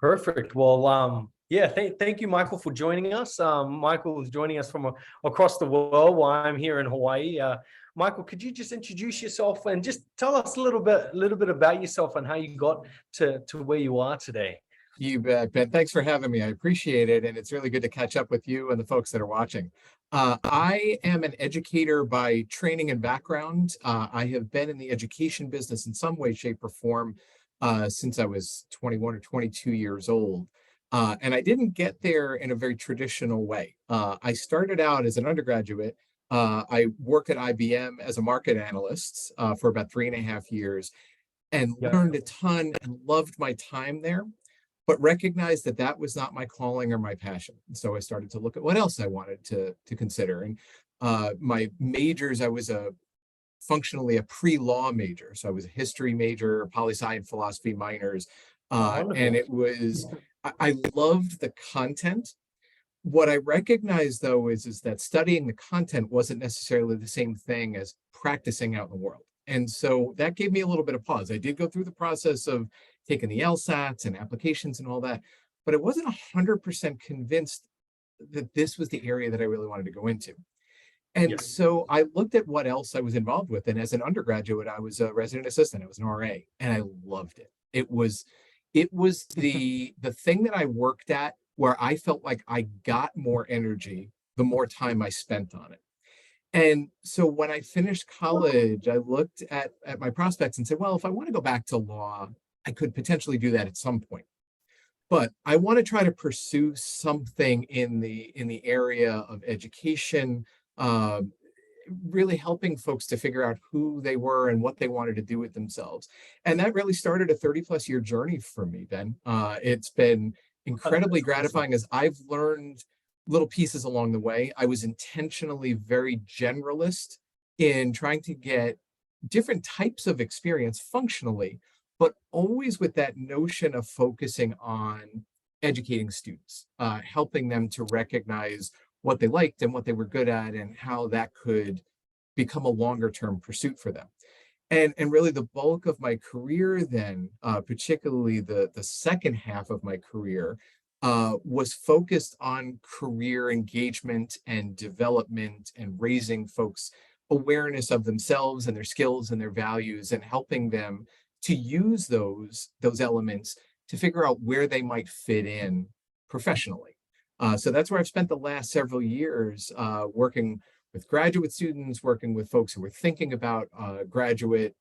Perfect. Well, yeah, thank you, Michael, for joining us. Michael is joining us from across the world while I'm here in Hawaii. Michael, could you just introduce yourself and just tell us a little bit about yourself and how you got to where you are today? You bet, Ben. Thanks for having me. I appreciate it. And it's really good to catch up with you and the folks that are watching. I am an educator by training and background. I have been in the education business in some way, shape, or form since I was 21 or 22 years old. And I didn't get there in a very traditional way. I started out as an undergraduate. I worked at IBM as a market analyst for about 3.5 years and Yeah. learned a ton and loved my time there, but recognized that that was not my calling or my passion. So I started to look at what else I wanted to consider. And my majors, I was functionally a pre-law major. So I was a history major, poli-sci and philosophy minors. And Wonderful. it was, I loved the content. What I recognized though is that studying the content wasn't necessarily the same thing as practicing out in the world. And so that gave me a little bit of pause. I did go through the process of taking the LSATs and applications and all that, but I wasn't 100% convinced that this was the area that I really wanted to go into. And Yeah. so I looked at what else I was involved with. And as an undergraduate, I was a resident assistant. I was an RA, and I loved it. It was the thing that I worked at where I felt like I got more energy the more time I spent on it. And so when I finished college, I looked at my prospects and said, well, if I want to go back to law, I could potentially do that at some point. But I want to try to pursue something in the area of education, uh, really helping folks to figure out who they were and what they wanted to do with themselves. And that really started a 30 plus year journey for me, Ben. It's been incredibly That's awesome. gratifying as I've learned little pieces along the way. I was intentionally very generalist in trying to get different types of experience functionally, but always with that notion of focusing on educating students, helping them to recognize what they liked and what they were good at and how that could become a longer term pursuit for them. And really the bulk of my career then, particularly the second half of my career, was focused on career engagement and development and raising folks awareness of themselves and their skills and their values and helping them to use those elements to figure out where they might fit in professionally. So that's where I've spent the last several years, working with graduate students, working with folks who are thinking about graduate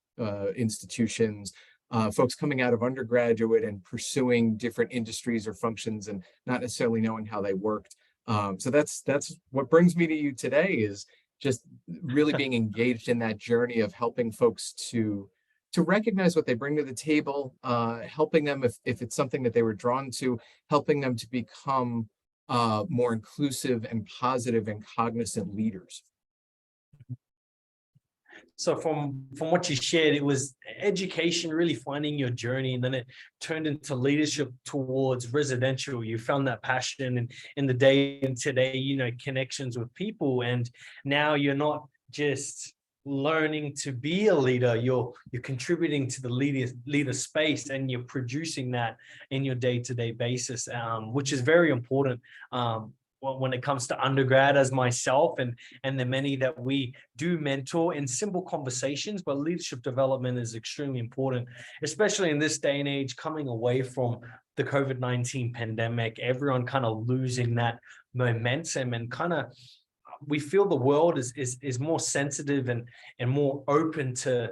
institutions, folks coming out of undergraduate and pursuing different industries or functions and not necessarily knowing how they worked. So that's what brings me to you today, is just really being engaged in that journey of helping folks to recognize what they bring to the table, helping them if it's something that they were drawn to, helping them to become more inclusive and positive and cognizant leaders. So from what you shared, it was education, really finding your journey, and then it turned into leadership towards residential. You found that passion in the day and today, connections with people, and now you're not just learning to be a leader, you're contributing to the leader space, and you're producing that in your day-to-day basis, which is very important. When it comes to undergrad, as myself and the many that we do mentor in simple conversations, but leadership development is extremely important, especially in this day and age, coming away from the COVID-19 pandemic, everyone kind of losing that momentum, and kind of we feel the world is more sensitive and more open to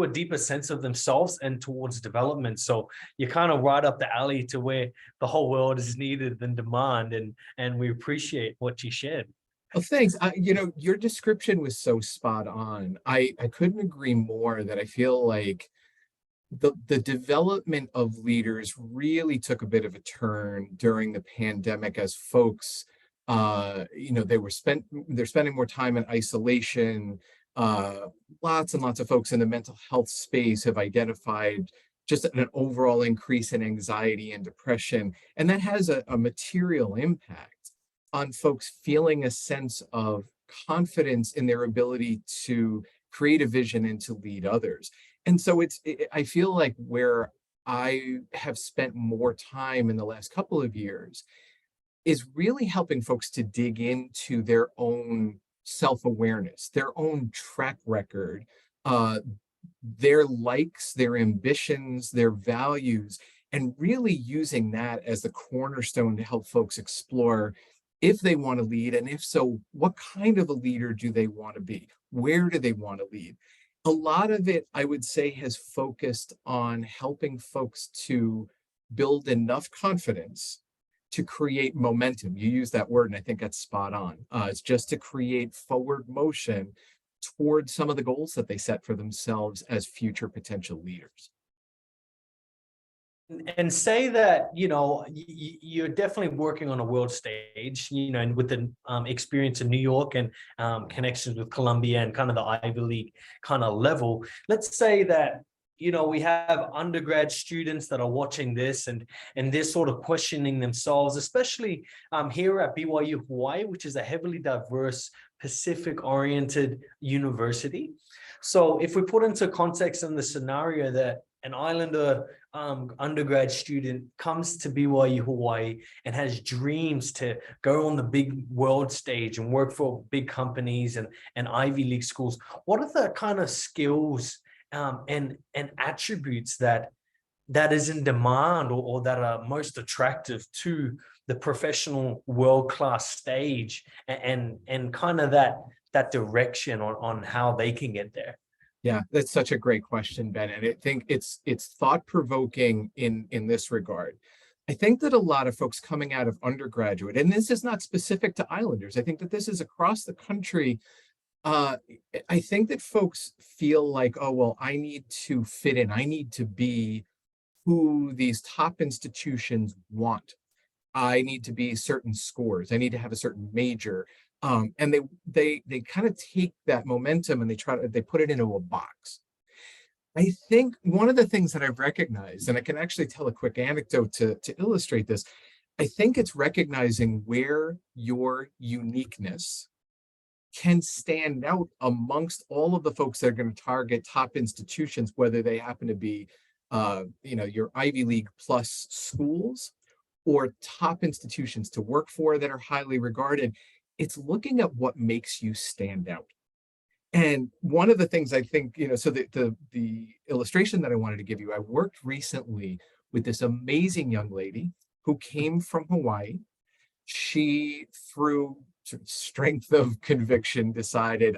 a deeper sense of themselves and towards development. So you're kind of right up the alley to where the whole world is needed and demand, and we appreciate what you shared. Well, thanks. Your description was so spot on. I couldn't agree more that I feel like the development of leaders really took a bit of a turn during the pandemic as folks, they're spending more time in isolation. Uh, Lots and lots of folks in the mental health space have identified just an overall increase in anxiety and depression, and that has a material impact on folks feeling a sense of confidence in their ability to create a vision and to lead others. And so I feel like where I have spent more time in the last couple of years is really helping folks to dig into their own self-awareness, their own track record, uh, their likes, their ambitions, their values, and really using that as the cornerstone to help folks explore if they want to lead, and if so, what kind of a leader do they want to be? Where do they want to lead? A lot of it, I would say, has focused on helping folks to build enough confidence to create momentum. You use that word, and I think that's spot on. It's just to create forward motion towards some of the goals that they set for themselves as future potential leaders. And say that, you're definitely working on a world stage, and with the experience in New York and connections with Columbia and kind of the Ivy League kind of level. Let's say that, we have undergrad students that are watching this, and they're sort of questioning themselves, especially here at BYU Hawaii, which is a heavily diverse Pacific oriented university. So if we put into context in the scenario that an Islander undergrad student comes to BYU Hawaii and has dreams to go on the big world stage and work for big companies and Ivy League schools, what are the kind of skills and attributes that is in demand, or that are most attractive to the professional world-class stage, and kind of that direction on how they can get there? Yeah, that's such a great question, Ben. And I think it's thought-provoking in this regard. I think that a lot of folks coming out of undergraduate, and this is not specific to Islanders, I think that this is across the country. Uh, I think that folks feel like, oh, well, I need to fit in. I need to be who these top institutions want. I need to be certain scores. I need to have a certain major. And they kind of take that momentum and they put it into a box. I think one of the things that I've recognized, and I can actually tell a quick anecdote to illustrate this, I think it's recognizing where your uniqueness can stand out amongst all of the folks that are going to target top institutions, whether they happen to be, your Ivy League plus schools or top institutions to work for that are highly regarded. It's looking at what makes you stand out. And one of the things I think, so the illustration that I wanted to give you, I worked recently with this amazing young lady who came from Hawaii. She, through strength of conviction, decided,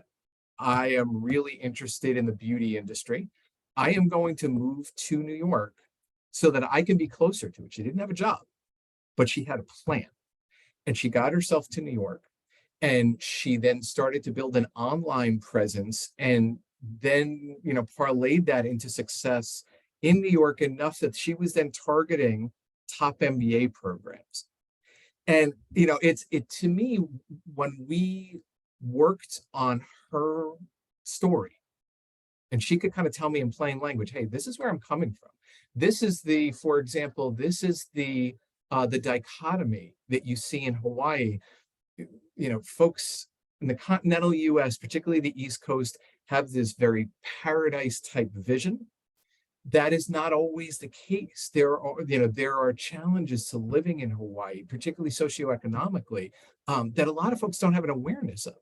I am really interested in the beauty industry. I am going to move to New York so that I can be closer to it. She didn't have a job, but she had a plan. And she got herself to New York. And she then started to build an online presence, and then, parlayed that into success in New York enough that she was then targeting top MBA programs. And, it to me, when we worked on her story, and she could kind of tell me in plain language, hey, this is where I'm coming from. This is for example, this is the dichotomy that you see in Hawaii. Folks in the continental US, particularly the East Coast, have this very paradise type vision. That is not always the case. There are challenges to living in Hawaii, particularly socioeconomically, that a lot of folks don't have an awareness of.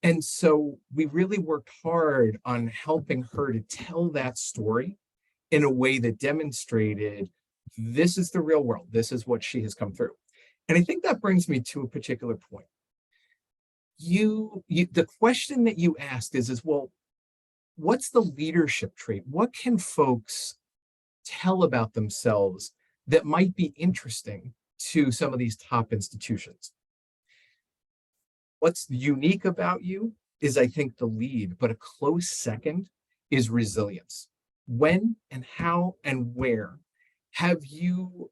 And so we really worked hard on helping her to tell that story in a way that demonstrated this is the real world. This is what she has come through. And I think that brings me to a particular point. The question that you asked is, well, what's the leadership trait? What can folks tell about themselves that might be interesting to some of these top institutions? What's unique about you is, I think, the lead, but a close second is resilience. When and how and where have you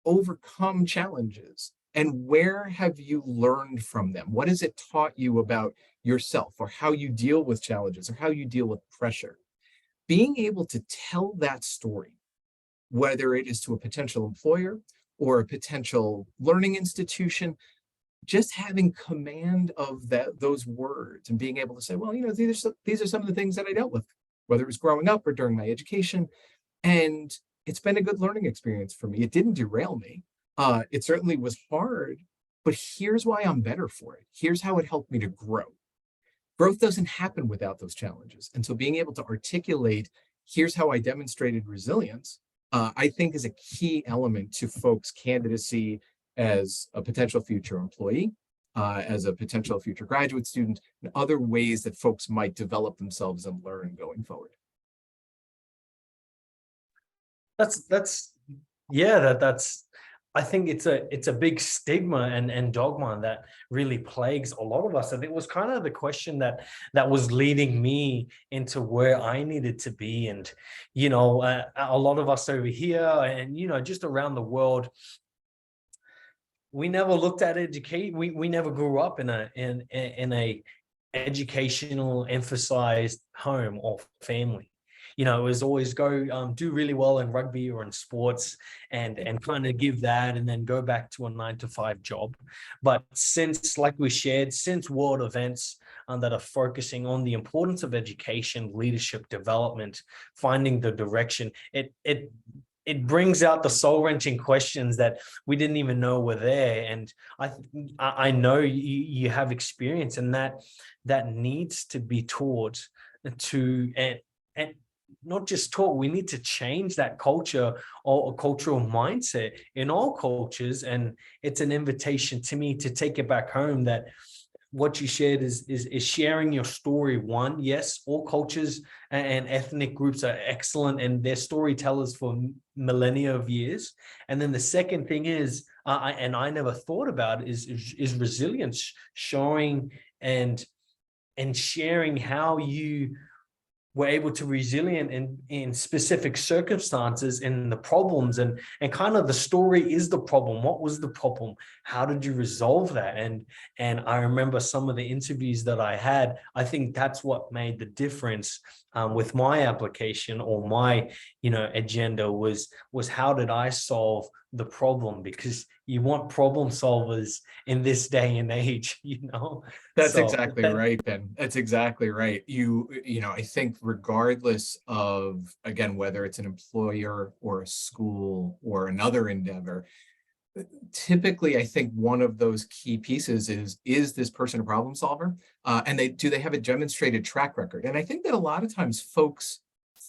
overcome challenges? And where have you learned from them? What has it taught you about yourself, or how you deal with challenges, or how you deal with pressure? Being able to tell that story, whether it is to a potential employer or a potential learning institution, just having command of those words and being able to say, well, these are some of the things that I dealt with, whether it was growing up or during my education. And it's been a good learning experience for me. It didn't derail me. It certainly was hard, but here's why I'm better for it. Here's how it helped me to grow. Growth doesn't happen without those challenges. And so being able to articulate, here's how I demonstrated resilience, I think is a key element to folks' candidacy as a potential future employee, as a potential future graduate student, and other ways that folks might develop themselves and learn going forward. That's yeah, that's I think it's a big stigma and dogma that really plagues a lot of us. And it was kind of the question that was leading me into where I needed to be. And a lot of us over here and just around the world, we never looked at education. We never grew up in a educational emphasized home or family. It was always go do really well in rugby or in sports and kind of give that and then go back to a 9-to-5 job. But since, like we shared, since world events that are focusing on the importance of education, leadership development, finding the direction, it brings out the soul-wrenching questions that we didn't even know were there. And I know you have experience, and that needs to be taught to and not just taught. We need to change that culture or cultural mindset in all cultures. And it's an invitation to me to take it back home that what you shared is sharing your story. One, yes, all cultures and ethnic groups are excellent and they're storytellers for millennia of years. And then the second thing is, I never thought about it, is resilience, showing and sharing how you were able to resilient in specific circumstances in the problems, and kind of the story is the problem. What was the problem? How did you resolve that? And I remember some of the interviews that I had. I think that's what made the difference with my application or my agenda was how did I solve the problem? Because you want problem solvers in this day and age. That's So exactly right, Ben. That's exactly right. I think regardless of, again, whether it's an employer or a school or another endeavor, typically I think one of those key pieces is this person a problem solver? And they have a demonstrated track record? And I think that a lot of times folks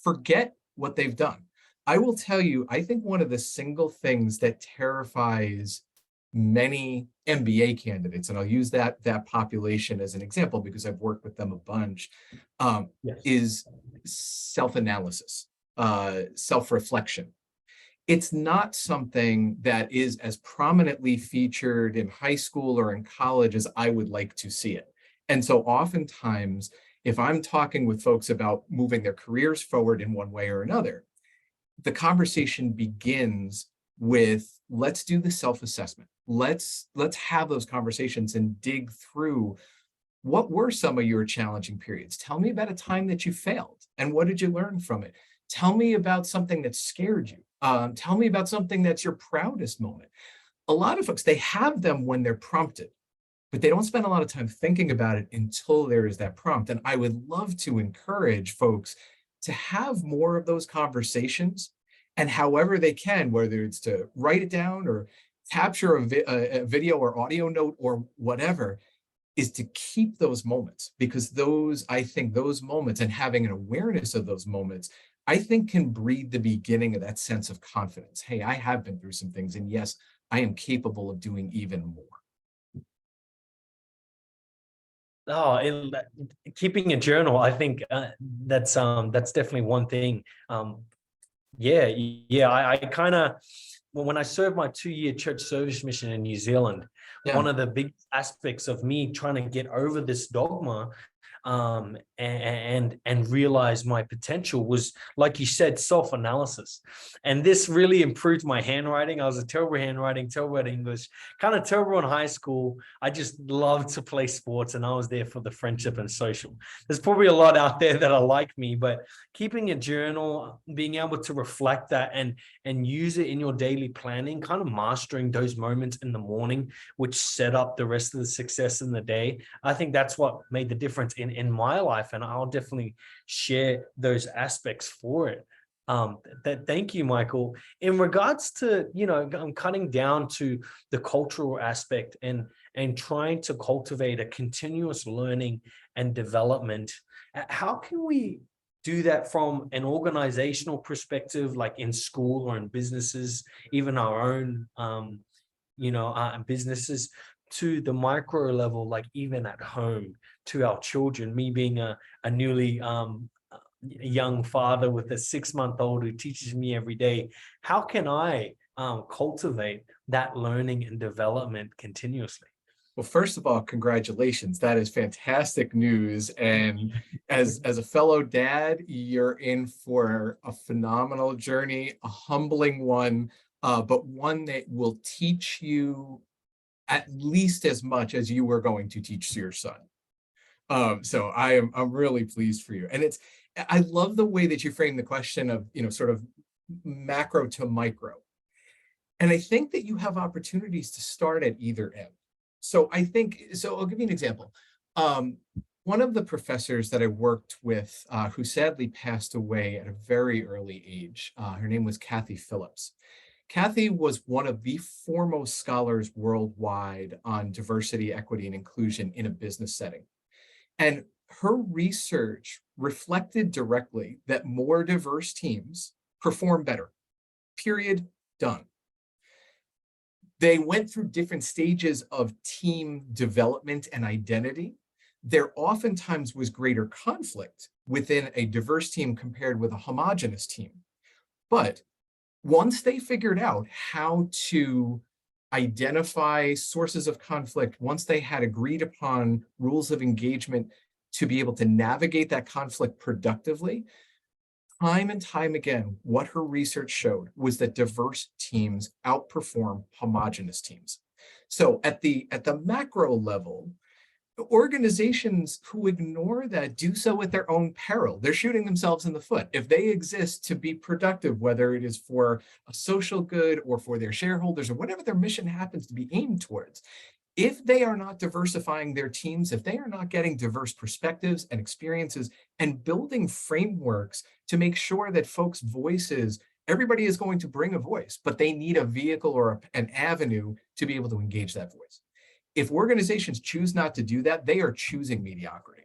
forget what they've done. I will tell you, I think one of the single things that terrifies many MBA candidates, and I'll use that population as an example because I've worked with them a bunch, yes. is self-analysis, self-reflection. It's not something that is as prominently featured in high school or in college as I would like to see it. And so oftentimes, if I'm talking with folks about moving their careers forward in one way or another, the conversation begins with, let's do the self-assessment. Let's have those conversations and dig through, what were some of your challenging periods? Tell me about a time that you failed and what did you learn from it? Tell me about something that scared you. Tell me about something that's your proudest moment. A lot of folks, they have them when they're prompted, but they don't spend a lot of time thinking about it until there is that prompt. And I would love to encourage folks to have more of those conversations, and however they can, whether it's to write it down or capture a video or audio note or whatever, is to keep those moments, because I think those moments and having an awareness of those moments, I think can breed the beginning of that sense of confidence. Hey, I have been through some things, and yes, I am capable of doing even more. Oh, keeping a journal, I think that's definitely one thing. Yeah. I kind of, when I served my 2-year church service mission in New Zealand, Yeah. one of the big aspects of me trying to get over this dogma and realize my potential was, like you said, self-analysis. And this really improved my handwriting. I was a terrible handwriting, terrible at English, kind of terrible in high school. I just loved to play sports and I was there for the friendship and social. There's probably a lot out there that are like me, but keeping a journal, being able to reflect that and use it in your daily planning, kind of mastering those moments in the morning, which set up the rest of the success in the day. I think that's what made the difference in my life. And I'll definitely share those aspects for it. Thank you, Michael. In regards to, I'm cutting down to the cultural aspect and trying to cultivate a continuous learning and development. How can we do that from an organizational perspective, like in school or in businesses, even our own, businesses, to the micro level, like even at home, to our children? Me being a newly young father with a 6-month-old who teaches me every day, how can I cultivate that learning and development continuously? Well, first of all, congratulations. That is fantastic news. And as a fellow dad, you're in for a phenomenal journey, a humbling one, but one that will teach you at least as much as you were going to teach your son. So I'm really pleased for you. And I love the way that you frame the question of, sort of macro to micro. And I think that you have opportunities to start at either end. So I'll give you an example. One of the professors that I worked with, who sadly passed away at a very early age, her name was Kathy Phillips. Kathy was one of the foremost scholars worldwide on diversity, equity, and inclusion in a business setting. And her research reflected directly that more diverse teams perform better. Period. Done. They went through different stages of team development and identity. There oftentimes was greater conflict within a diverse team compared with a homogenous team. But once they figured out how to identify sources of conflict, once they had agreed upon rules of engagement to be able to navigate that conflict productively, time and time again, what her research showed was that diverse teams outperform homogeneous teams. So at the macro level, organizations who ignore that do so at their own peril. They're shooting themselves in the foot. If they exist to be productive, whether it is for a social good or for their shareholders or whatever their mission happens to be aimed towards, if they are not diversifying their teams, if they are not getting diverse perspectives and experiences and building frameworks to make sure that folks' voices, everybody is going to bring a voice, but they need a vehicle or an avenue to be able to engage that voice. If organizations choose not to do that, they are choosing mediocrity.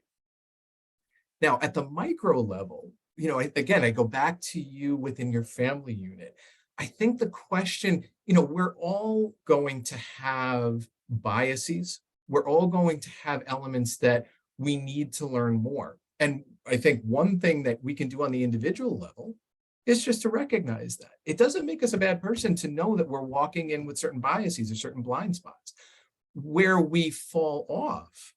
Now, at the micro level, again, I go back to you within your family unit. I think the question, we're all going to have biases. We're all going to have elements that we need to learn more. And I think one thing that we can do on the individual level is just to recognize that. It doesn't make us a bad person to know that we're walking in with certain biases or certain blind spots. Where we fall off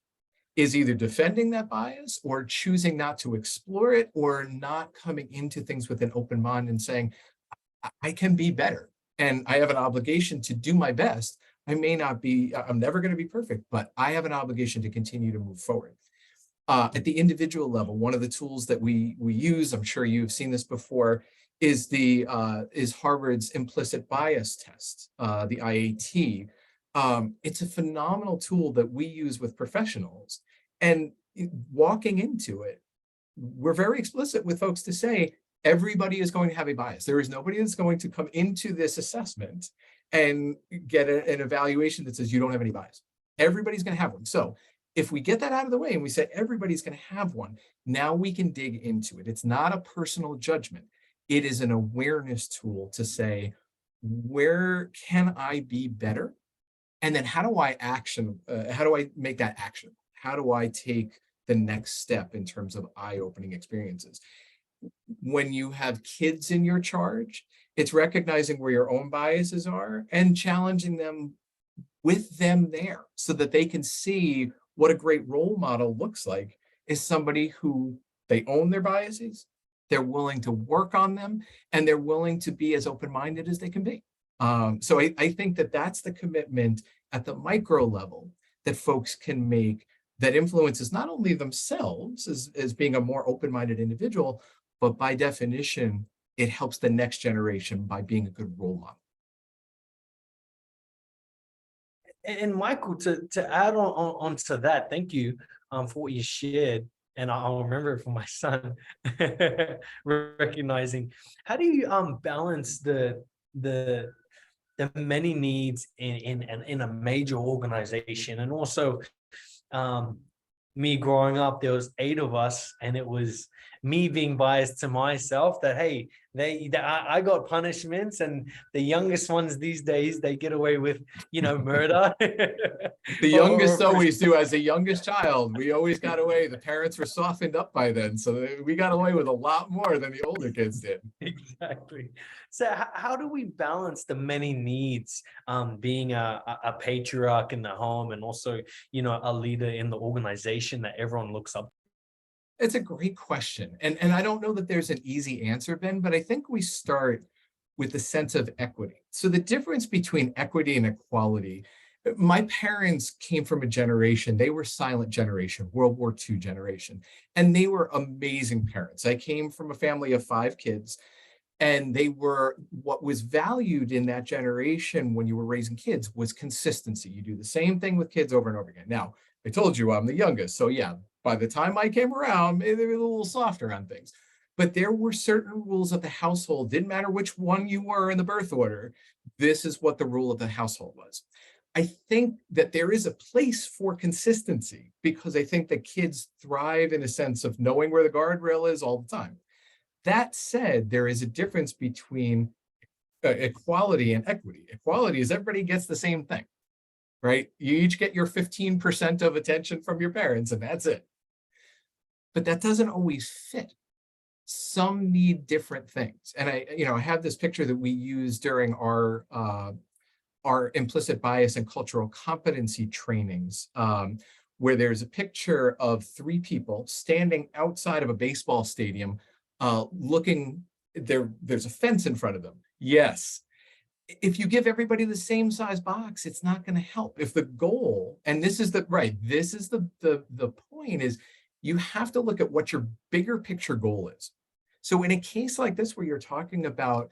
is either defending that bias or choosing not to explore it or not coming into things with an open mind and saying, I can be better and I have an obligation to do my best. I'm never going to be perfect, but I have an obligation to continue to move forward. At the individual level, one of the tools that we use, I'm sure you've seen this before, is Harvard's implicit bias test, the IAT. It's a phenomenal tool that we use with professionals. And walking into it, we're very explicit with folks to say, everybody is going to have a bias. There is nobody that's going to come into this assessment and get an evaluation that says you don't have any bias. Everybody's going to have one. So if we get that out of the way and we say everybody's going to have one, now we can dig into it. It's not a personal judgment. It is an awareness tool to say, where can I be better? And then how do I make that action? How do I take the next step in terms of eye-opening experiences? When you have kids in your charge, it's recognizing where your own biases are and challenging them with them there so that they can see what a great role model looks like is somebody who they own their biases, they're willing to work on them, and they're willing to be as open-minded as they can be. So I think that that's the commitment at the micro level that folks can make that influences not only themselves as being a more open-minded individual, but by definition, it helps the next generation by being a good role model. And Michael, to add on to that, thank you for what you shared. and I'll remember it for my son, recognizing how do you balance the the many needs in a major organization, and also um me growing up, there was 8 of us, and it was me being biased to myself that, hey, I got punishments, and the youngest ones these days, they get away with, murder. The youngest or always do. As a youngest child, we always got away. The parents were softened up by then, so we got away with a lot more than the older kids did. exactly. So how do we balance the many needs, being a patriarch in the home, and also, a leader in the organization that everyone looks up? It's a great question. And I don't know that there's an easy answer, Ben, but I think we start with the sense of equity. So the difference between equity and equality, my parents came from a generation, they were silent generation, World War II generation, and they were amazing parents. I came from a family of 5 kids, and they were, what was valued in that generation when you were raising kids was consistency. You do the same thing with kids over and over again. Now, I told you I'm the youngest, so yeah, by the time I came around, they were a little softer on things. But there were certain rules of the household. Didn't matter which one you were in the birth order. This is what the rule of the household was. I think that there is a place for consistency, because I think that kids thrive in a sense of knowing where the guardrail is all the time. That said, there is a difference between equality and equity. Equality is everybody gets the same thing, right? You each get your 15% of attention from your parents, and that's it. But that doesn't always fit. Some need different things. And I have this picture that we use during our implicit bias and cultural competency trainings, where there's a picture of 3 people standing outside of a baseball stadium, looking there's a fence in front of them. Yes. If you give everybody the same size box, it's not going to help. If the goal, and this is the point, is you have to look at what your bigger picture goal is. So in a case like this, where you're talking about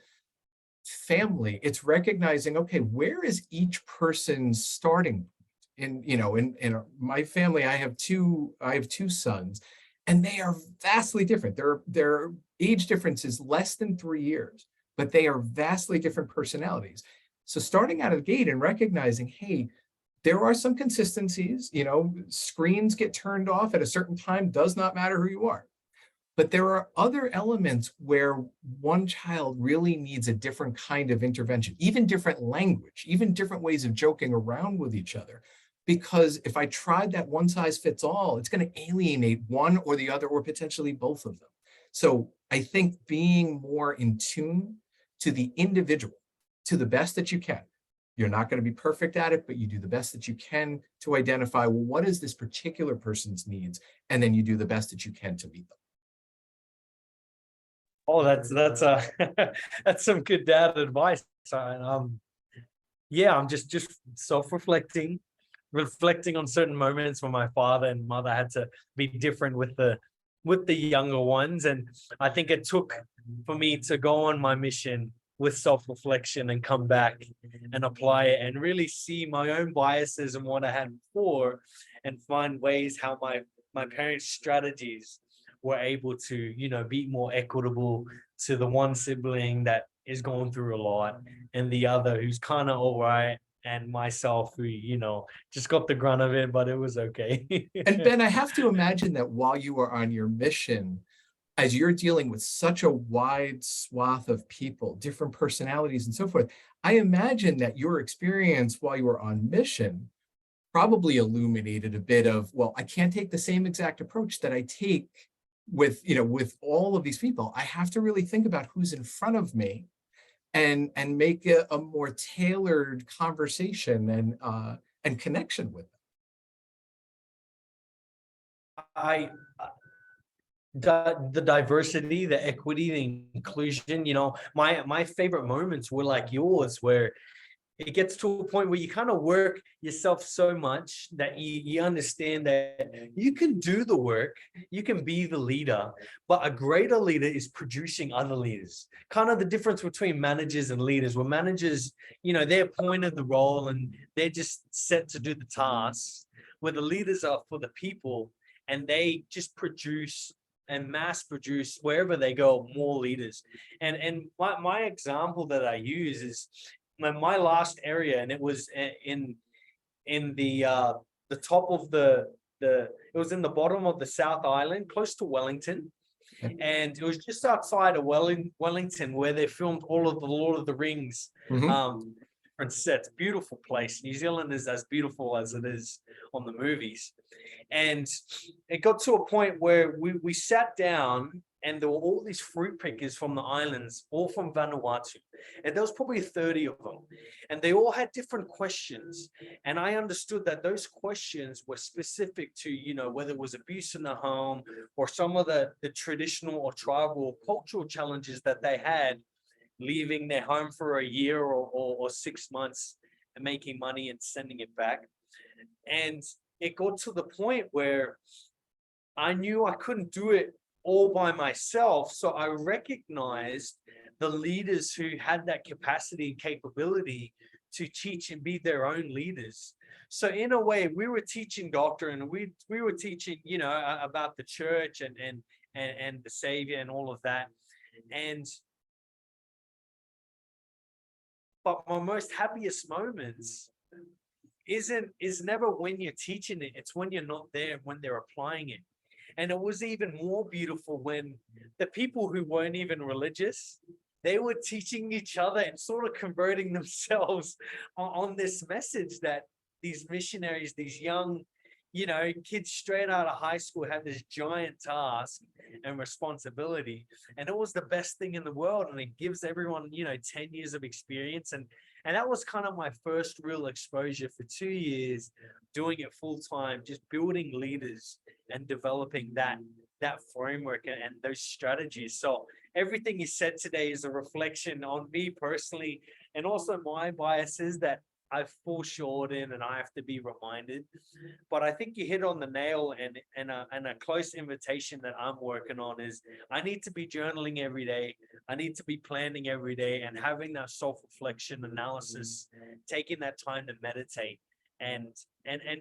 family, it's recognizing, okay, where is each person's starting point? In my family, I have two sons, and they are vastly different. Their age difference is less than 3 years, but they are vastly different personalities. So starting out of the gate and recognizing, hey, there are some consistencies. Screens get turned off at a certain time, does not matter who you are. But there are other elements where one child really needs a different kind of intervention, even different language, even different ways of joking around with each other. Because if I tried that one size fits all, it's going to alienate one or the other, or potentially both of them. So I think being more in tune to the individual, to the best that you can. You're not going to be perfect at it, but you do the best that you can to identify, well, what is this particular person's needs? And then you do the best that you can to meet them. Oh, that's that's some good dad advice. Yeah, I'm just self-reflecting, reflecting on certain moments when my father and mother had to be different with the younger ones. And I think it took for me to go on my mission with self-reflection and come back and apply it and really see my own biases and what I had before, and find ways how my parents' strategies were able to, be more equitable to the one sibling that is going through a lot, and the other who's kind of all right, and myself who, just got the grunt of it, but it was okay. And Ben, I have to imagine that while you are on your mission, as you're dealing with such a wide swath of people, different personalities and so forth, I imagine that your experience while you were on mission probably illuminated a bit of, well, I can't take the same exact approach that I take with all of these people. I have to really think about who's in front of me, and make a more tailored conversation and connection with them. The diversity, the equity, the inclusion, my favorite moments were like yours, where it gets to a point where you kind of work yourself so much that you understand that you can do the work, you can be the leader, but a greater leader is producing other leaders. Kind of the difference between managers and leaders, where managers, they're appointed the role and they're just set to do the tasks, where the leaders are for the people, and they just produce and mass produce wherever they go more leaders. And my example that I use is my last area, and it was in the top of the it was in the bottom of the South Island, close to Wellington. Okay. And it was just outside of Wellington where they filmed all of the Lord of the Rings different sets. Beautiful place. New Zealand is as beautiful as it is on the movies. And it got to a point where we sat down, and there were all these fruit pickers from the islands, all from Vanuatu. And there was probably 30 of them. And they all had different questions. And I understood that those questions were specific to, whether it was abuse in the home or some of the traditional or tribal or cultural challenges that they had, leaving their home for a year or 6 months and making money and sending it back. And it got to the point where I knew I couldn't do it all by myself. So I recognized the leaders who had that capacity and capability to teach and be their own leaders. So in a way, we were teaching doctrine, we were teaching, about the church and the Savior and all of that. But my most happiest moments is never when you're teaching it. It's when you're not there, when they're applying it. And it was even more beautiful when the people who weren't even religious, they were teaching each other and sort of converting themselves on this message that these missionaries, these young, kids straight out of high school had this giant task and responsibility. And it was the best thing in the world. And it gives everyone, 10 years of experience. And that was kind of my first real exposure for 2 years, doing it full time, just building leaders and developing that framework and those strategies. So everything you said today is a reflection on me personally, and also my biases that I fall short in and I have to be reminded. But I think you hit on the nail, and a close invitation that I'm working on is I need to be journaling every day. I need to be planning every day and having that self-reflection analysis, taking that time to meditate and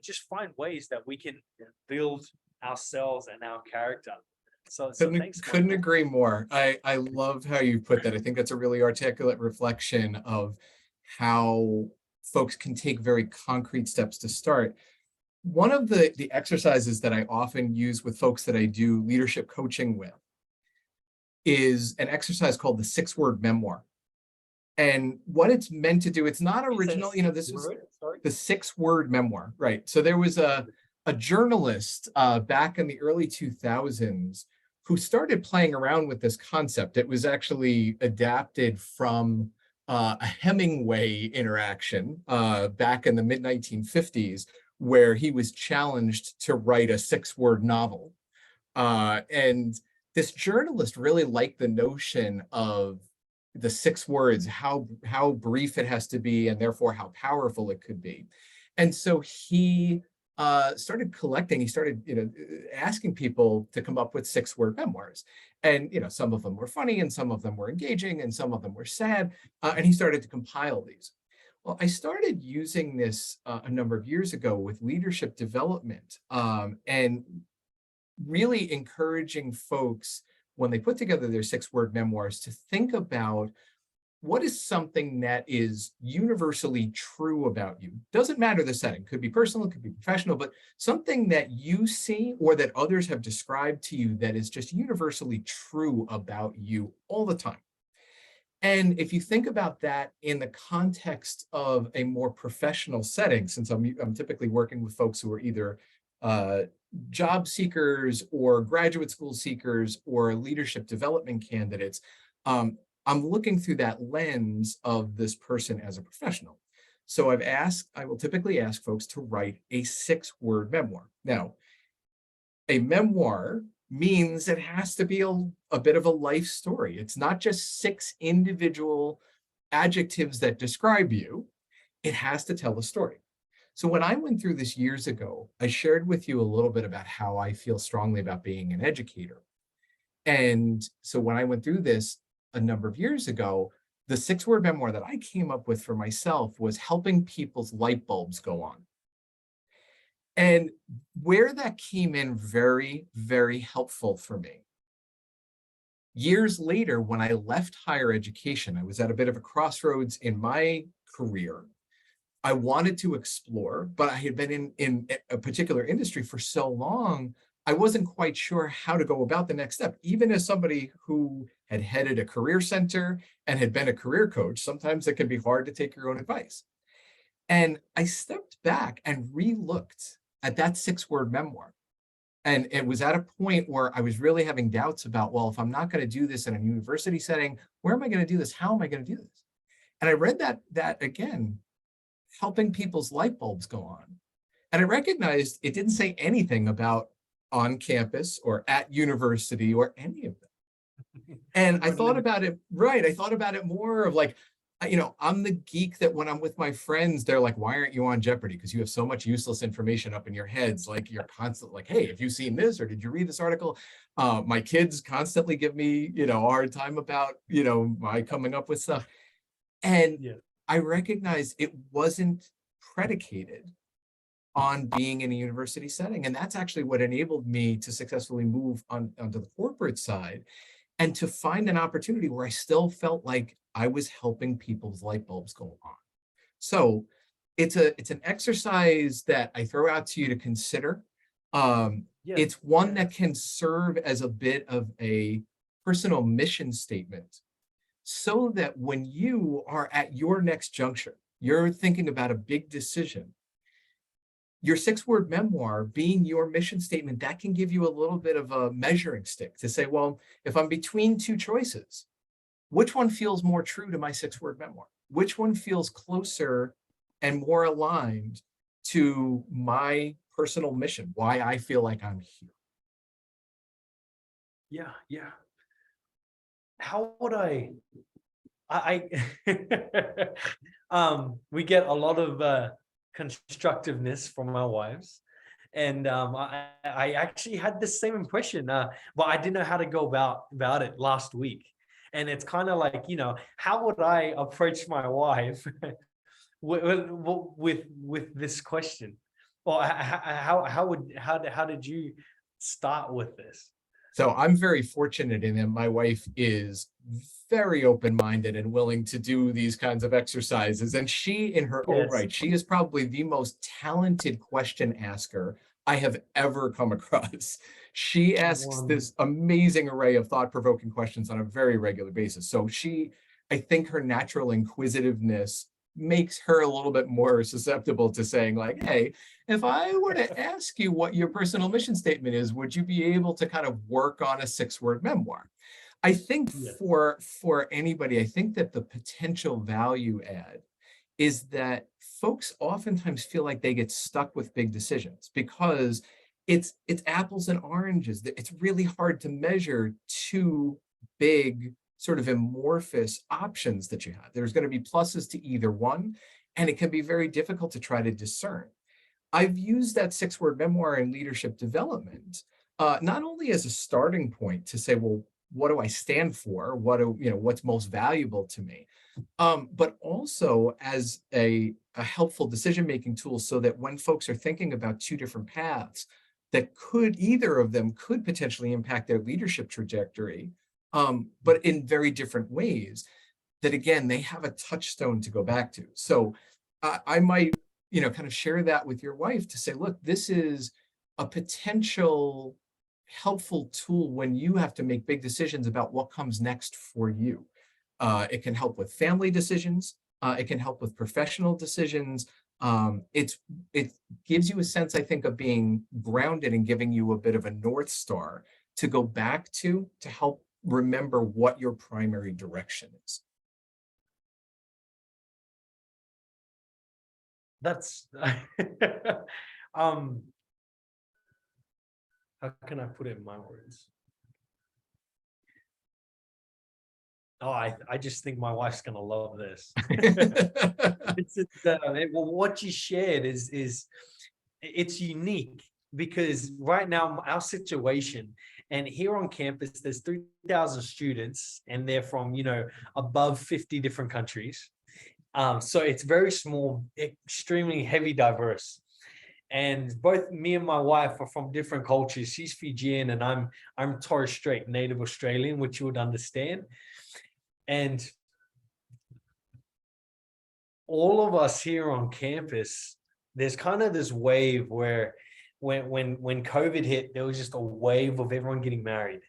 just find ways that we can build ourselves and our character. So thanks, couldn't Michael. agree more. I love how you put that. I think that's a really articulate reflection of how folks can take very concrete steps to start. One of the exercises that I often use with folks that I do leadership coaching with is an exercise called the 6-word memoir. And what it's meant to do, it's not original, this was the 6-word memoir, right? So there was a journalist back in the early 2000s who started playing around with this concept. It was actually adapted from a Hemingway interaction back in the mid-1950s, where he was challenged to write a 6-word novel. And this journalist really liked the notion of the 6 words, how brief it has to be, and therefore how powerful it could be. And so he started collecting, he started, asking people to come up with 6-word memoirs. And, some of them were funny and some of them were engaging and some of them were sad. And he started to compile these. Well, I started using this a number of years ago with leadership development, and really encouraging folks when they put together their 6-word memoirs to think about what is something that is universally true about you. Doesn't matter the setting, could be personal, could be professional, but something that you see or that others have described to you that is just universally true about you all the time. And if you think about that in the context of a more professional setting, since I'm typically working with folks who are either job seekers or graduate school seekers or leadership development candidates, I'm looking through that lens of this person as a professional. So I will typically ask folks to write a 6-word memoir. Now, a memoir means it has to be a bit of a life story. It's not just 6 individual adjectives that describe you. It has to tell a story. So when I went through this years ago, I shared with you a little bit about how I feel strongly about being an educator. And so when I went through this a number of years ago, the 6-word memoir that I came up with for myself was helping people's light bulbs go on. And where that came in very, very helpful for me. Years later, when I left higher education, I was at a bit of a crossroads in my career. I wanted to explore, but I had been in a particular industry for so long, I wasn't quite sure how to go about the next step. Even as somebody who had headed a career center and had been a career coach, sometimes it can be hard to take your own advice. And I stepped back and re-looked at that 6-word memoir. And it was at a point where I was really having doubts about, well, if I'm not going to do this in a university setting, where am I going to do this? How am I going to do this? And I read that again, helping people's light bulbs go on. And I recognized it didn't say anything about on campus or at university or any of that. And I thought about it, right. I thought about it more of like, I'm the geek that when I'm with my friends, they're like, why aren't you on Jeopardy? Because you have so much useless information up in your heads. Like you're constantly like, hey, have you seen this? Or did you read this article? My kids constantly give me, a hard time about, my coming up with stuff. And Yeah. I recognized it wasn't predicated on being in a university setting. And that's actually what enabled me to successfully move onto the corporate side and to find an opportunity where I still felt like I was helping people's light bulbs go on. So it's an exercise that I throw out to you to consider. Yeah. It's one that can serve as a bit of a personal mission statement so that when you are at your next juncture, you're thinking about a big decision, your 6-word memoir being your mission statement, that can give you a little bit of a measuring stick to say, well, if I'm between two choices, which one feels more true to my 6-word memoir? Which one feels closer and more aligned to my personal mission, why I feel like I'm here? Yeah. Yeah. How would I we get a lot of constructiveness from our wives. And I actually had the same impression, but I didn't know how to go about it last week. And it's kind of like, how would I approach my wife with this question? Or how did you start with this? So I'm very fortunate in that my wife is very open-minded and willing to do these kinds of exercises. And she, in her own Yes. right, she is probably the most talented question asker I have ever come across. She asks One. this amazing array of thought-provoking questions on a very regular basis. So I think her natural inquisitiveness makes her a little bit more susceptible to saying like, hey, if I were to ask you what your personal mission statement is, would you be able to kind of work on a 6-word memoir? I think Yeah. for anybody, I think that the potential value add is that folks oftentimes feel like they get stuck with big decisions because it's apples and oranges. It's really hard to measure two big sort of amorphous options that you have. There's going to be pluses to either one, and it can be very difficult to try to discern. I've used that 6-word memoir in leadership development, not only as a starting point to say, well, what do I stand for? What's most valuable to me? But also as a helpful decision-making tool so that when folks are thinking about two different paths that either of them could potentially impact their leadership trajectory, but in very different ways, that again, they have a touchstone to go back to. So I might kind of share that with your wife to say, look, this is a potential helpful tool when you have to make big decisions about what comes next for you. It can help with family decisions. It can help with professional decisions. It gives you a sense, I think, of being grounded and giving you a bit of a North Star to go back to help remember what your primary direction is. That's how can I put it in my words? Oh, I just think my wife's gonna love this. Well, what you shared is it's unique because right now our situation, and here on campus there's 3,000 students and they're from above 50 different countries. So it's very small, extremely heavy diverse. And both me and my wife are from different cultures. She's Fijian and I'm Torres Strait native Australian, which you would understand. And all of us here on campus, there's kind of this wave where when COVID hit, there was just a wave of everyone getting married.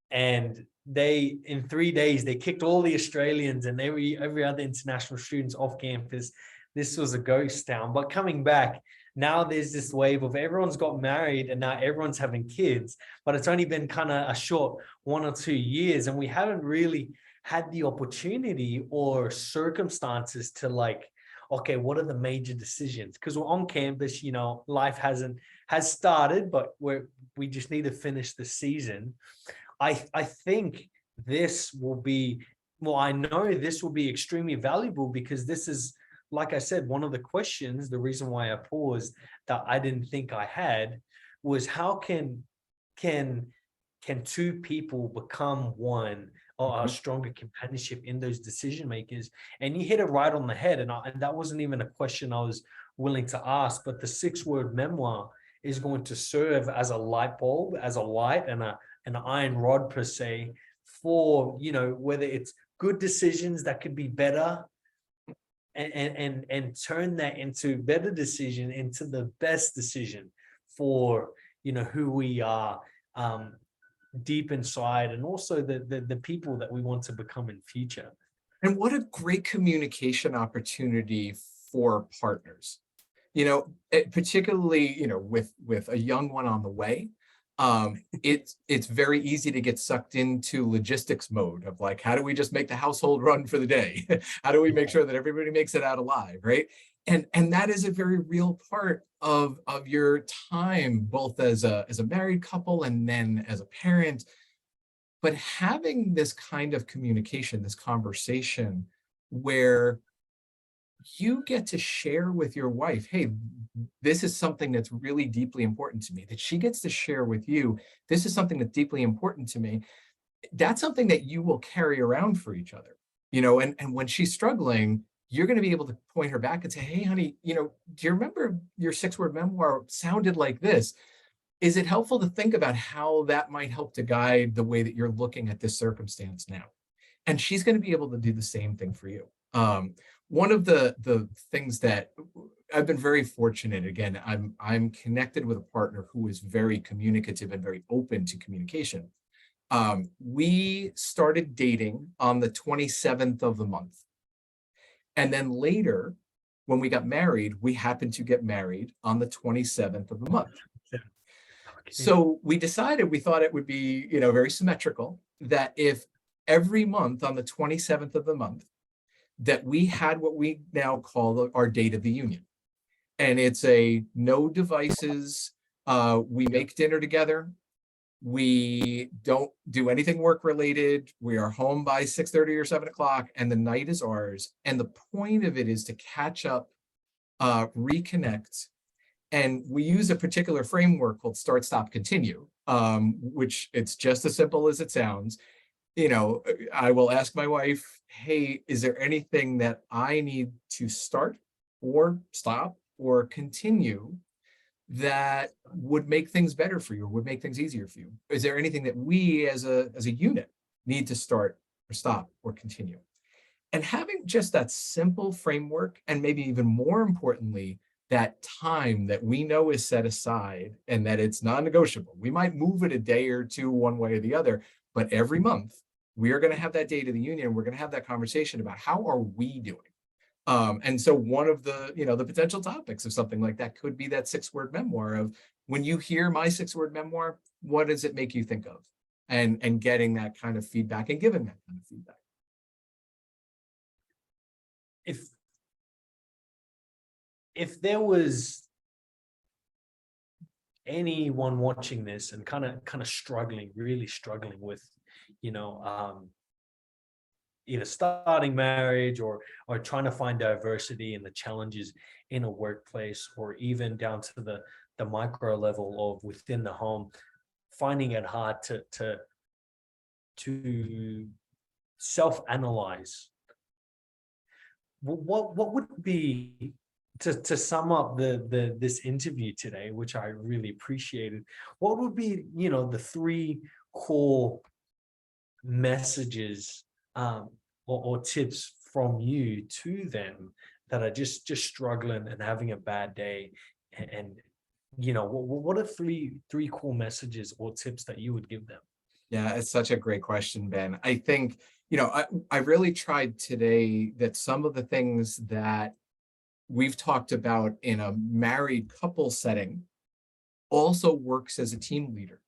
And they, in 3 days, they kicked all the Australians and every other international students off campus. This was a ghost town. But coming back, now there's this wave of everyone's got married and now everyone's having kids, but it's only been kind of a short 1 or 2 years, and we haven't really had the opportunity or circumstances to like, okay, what are the major decisions? Because we're on campus, life has started, but we just need to finish the season. I think this will be, well, I know this will be extremely valuable, because this is, like I said, one of the questions, the reason why I paused, that I didn't think I had, was how can two people become one, or a stronger companionship in those decision makers? And you hit it right on the head. And that wasn't even a question I was willing to ask, but the 6-word memoir is going to serve as a light bulb, as a light and an iron rod per se, for, whether it's good decisions that could be better, and turn that into better decision, into the best decision for, who we are, deep inside, and also the people that we want to become in future. And what a great communication opportunity for partners, particularly, with a young one on the way. It's very easy to get sucked into logistics mode of like, how do we just make the household run for the day? How do we make sure that everybody makes it out alive, right? And that is a very real part of your time, both as a married couple and then as a parent. But having this kind of communication, this conversation where you get to share with your wife, hey, this is something that's really deeply important to me, that she gets to share with you, this is something that's deeply important to me. That's something that you will carry around for each other, and when she's struggling, you're going to be able to point her back and say, hey, honey, do you remember your 6-word memoir sounded like this? Is it helpful to think about how that might help to guide the way that you're looking at this circumstance now? And she's going to be able to do the same thing for you. One of the things that I've been very fortunate, again, I'm connected with a partner who is very communicative and very open to communication. We started dating on the 27th of the month. And then later, when we got married, we happened to get married on the 27th of the month. So we decided, we thought it would be, very symmetrical, that if every month on the 27th of the month, that we had what we now call our date of the union. And it's a no devices. We make dinner together. We don't do anything work related. We are home by 6:30 or 7 o'clock, and the night is ours. And the point of it is to catch up, reconnect. And we use a particular framework called start, stop, continue, which it's just as simple as it sounds. I will ask my wife, hey, is there anything that I need to start or stop or continue that would make things better for you, or would make things easier for you? Is there anything that we as a unit need to start or stop or continue? And having just that simple framework, and maybe even more importantly, that time that we know is set aside and that it's non-negotiable. We might move it a day or two one way or the other, but every month we are going to have that date of the union. We're going to have that conversation about how are we doing? And so one of the, the potential topics of something like that could be that 6-word memoir of, when you hear my 6-word memoir, what does it make you think of? And getting that kind of feedback and giving that kind of feedback. If there was anyone watching this and kind of struggling, really struggling with, either starting marriage or trying to find diversity and the challenges in a workplace, or even down to the micro level of within the home, finding it hard to self-analyze, what would be to sum up this interview today, which I really appreciated, what would be, the three core messages, or tips from you to them that are just struggling and having a bad day? And what are three core messages or tips that you would give them? Yeah, it's such a great question, Ben. I think, I really tried today that some of the things that we've talked about in a married couple setting also works as a team leader.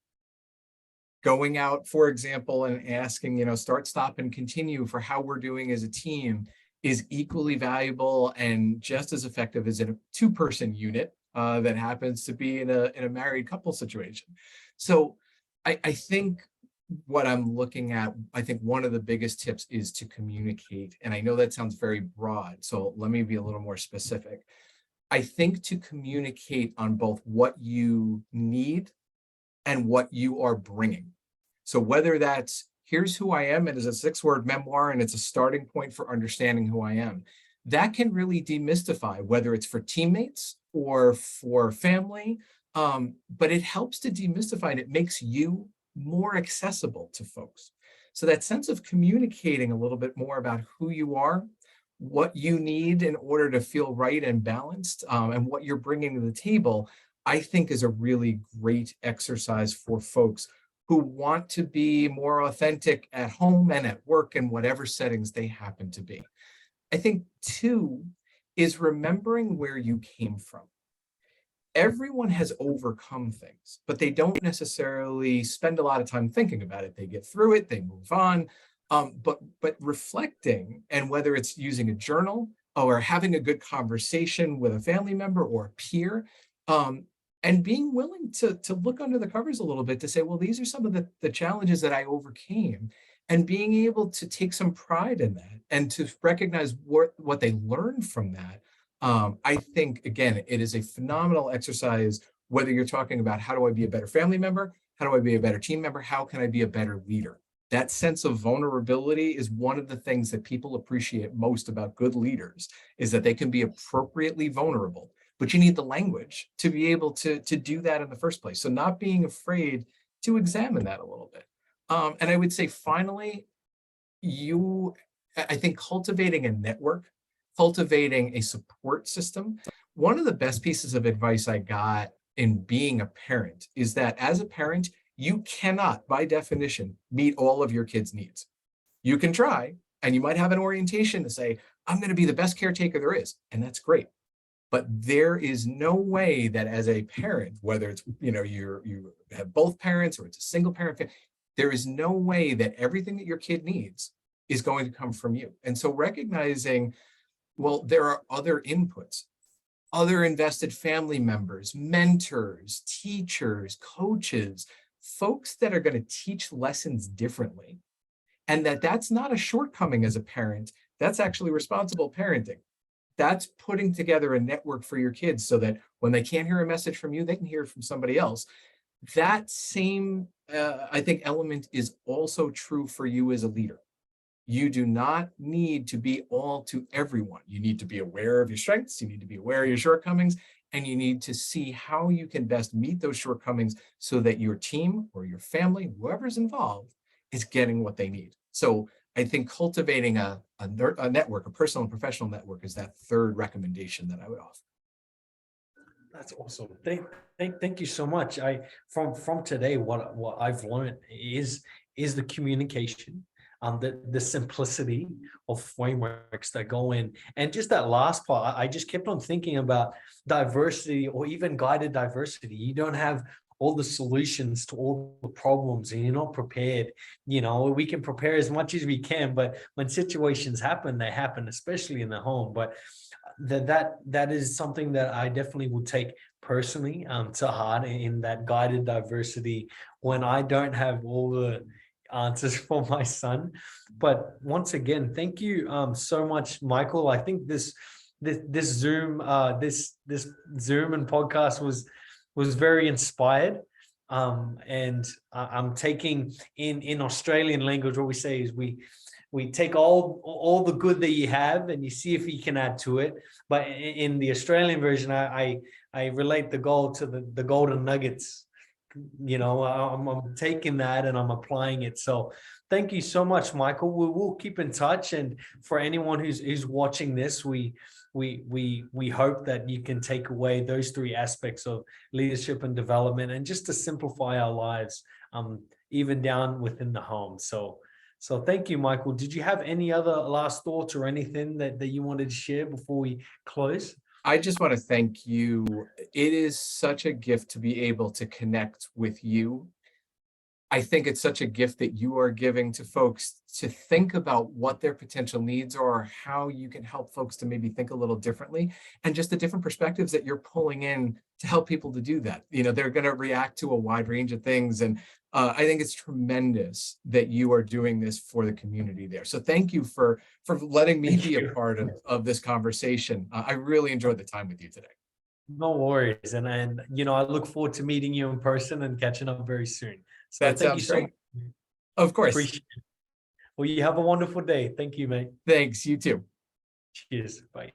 Going out, for example, and asking, start, stop, and continue for how we're doing as a team is equally valuable and just as effective as in a two-person unit that happens to be in a married couple situation. So I think what I'm looking at, I think one of the biggest tips is to communicate. And I know that sounds very broad, so let me be a little more specific. I think to communicate on both what you need and what you are bringing. So whether that's here's who I am, it is a 6-word memoir and it's a starting point for understanding who I am, that can really demystify whether it's for teammates or for family. But it helps to demystify and it makes you more accessible to folks. So that sense of communicating a little bit more about who you are, what you need in order to feel right and balanced, and what you're bringing to the table, I think is a really great exercise for folks who want to be more authentic at home and at work and whatever settings they happen to be. I think two is remembering where you came from. Everyone has overcome things, but they don't necessarily spend a lot of time thinking about it. They get through it, they move on. But reflecting, and whether it's using a journal or having a good conversation with a family member or a peer, and being willing to look under the covers a little bit to say, well, these are some of the challenges that I overcame, and being able to take some pride in that and to recognize what they learned from that. I think, again, it is a phenomenal exercise, whether you're talking about how do I be a better family member? How do I be a better team member? How can I be a better leader? That sense of vulnerability is one of the things that people appreciate most about good leaders, is that they can be appropriately vulnerable, but you need the language to be able to do that in the first place. So not being afraid to examine that a little bit. And I would say, finally, I think cultivating a network, cultivating a support system. One of the best pieces of advice I got in being a parent is that as a parent, you cannot, by definition, meet all of your kids' needs. You can try, and you might have an orientation to say, I'm going to be the best caretaker there is, and that's great. But there is no way that as a parent, whether it's, you have both parents or it's a single parent, there is no way that everything that your kid needs is going to come from you. And so recognizing, well, there are other inputs, other invested family members, mentors, teachers, coaches, folks that are going to teach lessons differently. And that's not a shortcoming as a parent. That's actually responsible parenting. That's putting together a network for your kids so that when they can't hear a message from you, they can hear it from somebody else. That same, I think, element is also true for you as a leader. You do not need to be all to everyone. You need to be aware of your strengths, you need to be aware of your shortcomings, and you need to see how you can best meet those shortcomings so that your team or your family, whoever's involved, is getting what they need. So I think cultivating a network, a personal and professional network, is that third recommendation that I would offer. That's awesome. Thank you so much. From today, what I've learned is the communication, the simplicity of frameworks that go in, and just that last part. I just kept on thinking about diversity, or even guided diversity. You don't have all the solutions to all the problems, and you're not prepared. We can prepare as much as we can, but when situations happen, they happen, especially in the home. But that is something that I definitely will take personally to heart, in that guided diversity, when I don't have all the answers for my son. But once again, thank you so much, Michael. I think this Zoom and podcast was very inspired. And I'm taking, in Australian language, what we say is we take all the good that you have and you see if you can add to it. But in the Australian version, I relate the goal to the golden nuggets. I'm taking that and I'm applying it. So thank you so much, Michael. We'll keep in touch. And for anyone who's watching this, we hope that you can take away those three aspects of leadership and development, and just to simplify our lives, even down within the home. So thank you, Michael. Did you have any other last thoughts or anything that you wanted to share before we close? I just want to thank you. It is such a gift to be able to connect with you. I think it's such a gift that you are giving to folks to think about what their potential needs are, or how you can help folks to maybe think a little differently, and just the different perspectives that you're pulling in to help people to do that. They're going to react to a wide range of things. And I think it's tremendous that you are doing this for the community there. So thank you for letting me be a part of this conversation. I really enjoyed the time with you today. No worries. And I look forward to meeting you in person and catching up very soon. So That thank you sounds so great. much. Of course. Appreciate it. Well, you have a wonderful day. Thank you, mate. Thanks. You too. Cheers. Bye.